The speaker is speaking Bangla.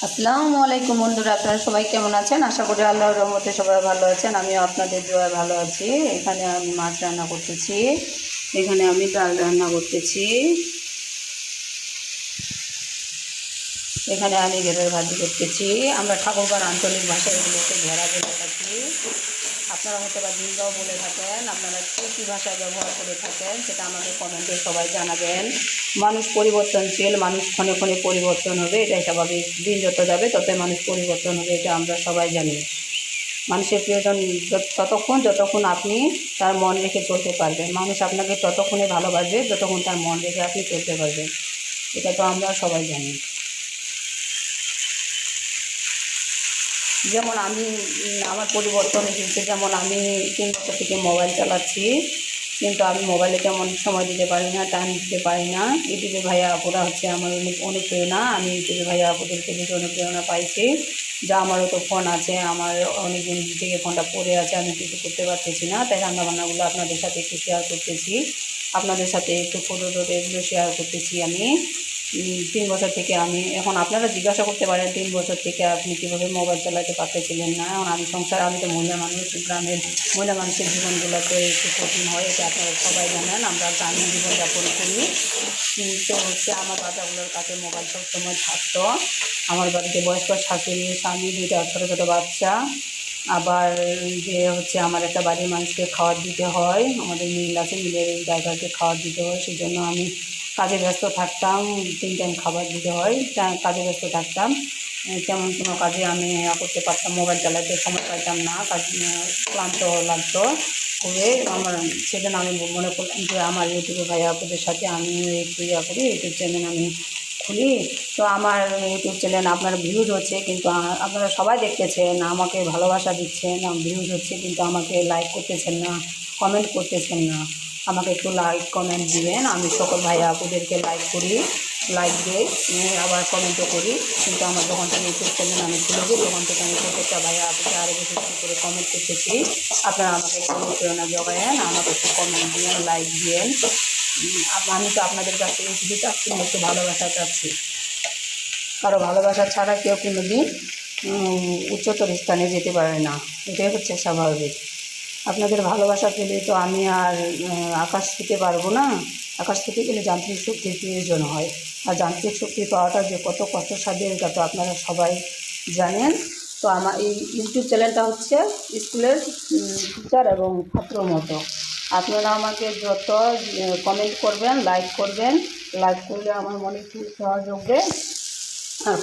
আসসালামু আলাইকুম বন্ধুরা, আপনারা সবাই কেমন আছেন? আশা করি আল্লাহর রহমতে সবাই ভালো আছেন। আমিও আপনাদের দোয়ায় ভালো আছি। এখানে আমি মাছ রান্না করতেছি, এখানে আমি ডাল রান্না করতেছি, এখানে আমি ঘেরের ভাজি করতেছি। আমরা ঠাকুরগাঁর আঞ্চলিক ভাষায় এগুলোকে ঘেরা বলে থাকি। আপনারা হয়তো বা দিনগাঁও বলে থাকেন। আপনারা কী ভাষায় ব্যবহার করে থাকেন সেটা আমাকে কমেন্টে সবাই জানাবেন। মানুষ পরিবর্তনশীল, মানুষ ক্ষণে ক্ষণে পরিবর্তন হবে, এটাই স্বাভাবিক। দিন যত যাবে ততই মানুষ পরিবর্তন হবে, এটা আমরা সবাই জানি। মানুষের প্রয়োজন যতক্ষণ আপনি তার মন রেখে চলতে পারবেন। মানুষ আপনাকে ততক্ষণে ভালোবাসবে যতক্ষণ তার মন রেখে আপনি চলতে পারবেন, এটা তো আমরা সবাই জানি। যেমন আমি আমার পরিবর্তন এসেছে, যেমন আমি 3 বছর থেকে মোবাইল চালাচ্ছি, কিন্তু আমি মোবাইলে তেমন সময় দিতে পারি না, টাইম দিতে পারি না। ইউটিউবে ভাইয়া আপুরা হচ্ছে আমার অনুপ্রেরণা। আমি ইউটিউবে ভাইয়া আপুদের থেকে অনুপ্রেরণা পাইছি। যা আমারও তো ফোন আছে, আমার অনেক দিন থেকে ফোনটা পড়ে আছে, আমি কিছু করতে পারতেছি না, তাই রান্নাবান্নাগুলো আপনাদের সাথে একটু শেয়ার করতেছি। আপনাদের সাথে একটু ফটো এগুলো শেয়ার করতেছি আমি। 3 বছর থেকে আমি, এখন আপনারা জিজ্ঞাসা করতে পারেন 3 বছর থেকে আপনি কীভাবে মোবাইল চালাতে পারতেছিলেন না। এখন আমি আমি তো মহিলা মানুষ, গ্রামের মহিলা মানুষের জীবনগুলো তো একটু কঠিন হয়, এটা আপনারা সবাই জানেন। আমরা গ্রামীণ জীবনযাপন করি, তো হচ্ছে আমার বাচ্চাগুলোর কাছে মোবাইল সবসময় থাকতো। আমার বাড়িতে বয়স্ক শাশুড়ি, স্বামী, 2টা ছোটো ছোটো বাচ্চা। আবার যে হচ্ছে আমার একটা বাড়ির মানুষকে খাবার দিতে হয়, আমাদের মিল আছে, মিলের ড্রাইভারকে খাবার দিতে হয়, সেই জন্য আমি কাজে ব্যস্ত থাকতাম। 3 টাইম খাবার দিতে হয়, কাজে ব্যস্ত থাকতাম। তেমন কোনো কাজে আমি করতে পারতাম, মোবাইল চালাতে সময় পাইতাম না, কাজ ক্লান্ত লাগতো খুবই আমার। সেজন্য আমি মনে করলাম যে আমার ইউটিউবে ভাইয়া আপুদের সাথে আমি একটু করি, ইউটিউব চ্যানেল আমি খুলি। তো আমার ইউটিউব চ্যানেল আপনার ভিউজ হচ্ছে, কিন্তু আপনারা সবাই দেখতেছেন, আমাকে ভালোবাসা দিচ্ছেন, ভিউজ হচ্ছে, কিন্তু আমাকে লাইক করতেছেন না, কমেন্ট করতেছেন না। আমাকে একটু লাইক কমেন্ট দিবেন। আমি সকল ভাইয়া আপুদেরকে লাইক করি, লাইক দিই, আবার কমেন্টও করি, কিন্তু আমার যখন থেকে ইউটিউব চ্যানেল আমি খুলেছি তখন থেকে আমি প্রত্যেকটা ভাইয়া আপুকে আরও বেশি বেশি করে কমেন্ট করতেছি। আপনারা আমাকে একটু অনুপ্রেরণা জোগায়েন, আমাকে একটু কমেন্ট দিয়েন, লাইক দিয়েন। আমি তো আপনাদের কাছে শুধু চাচ্ছি না, একটু ভালোবাসা চাচ্ছি। কারো ভালোবাসা ছাড়া কেউ কোনো দিন উচ্চতর স্থানে যেতে পারে না, এটাই হচ্ছে স্বাভাবিক। আপনাদের ভালোবাসা পেলে তো আমি আর আকাশ ছুঁতে পারবো না। আকাশ ছুঁতে গেলে যান্ত্রিক শক্তির প্রয়োজন হয়, আর যান্ত্রিক শক্তি পাওয়াটা যে কত কষ্টসাধ্য এটা তো আপনারা সবাই জানেন। তো আমার এই ইউটিউব চ্যানেলটা হচ্ছে স্কুলের টিচার এবং ছাত্রর মতো। আপনারা আমাকে যত কমেন্ট করবেন, লাইক করবেন, লাইক করলে আমার মনে একটু সহজ হবে। আর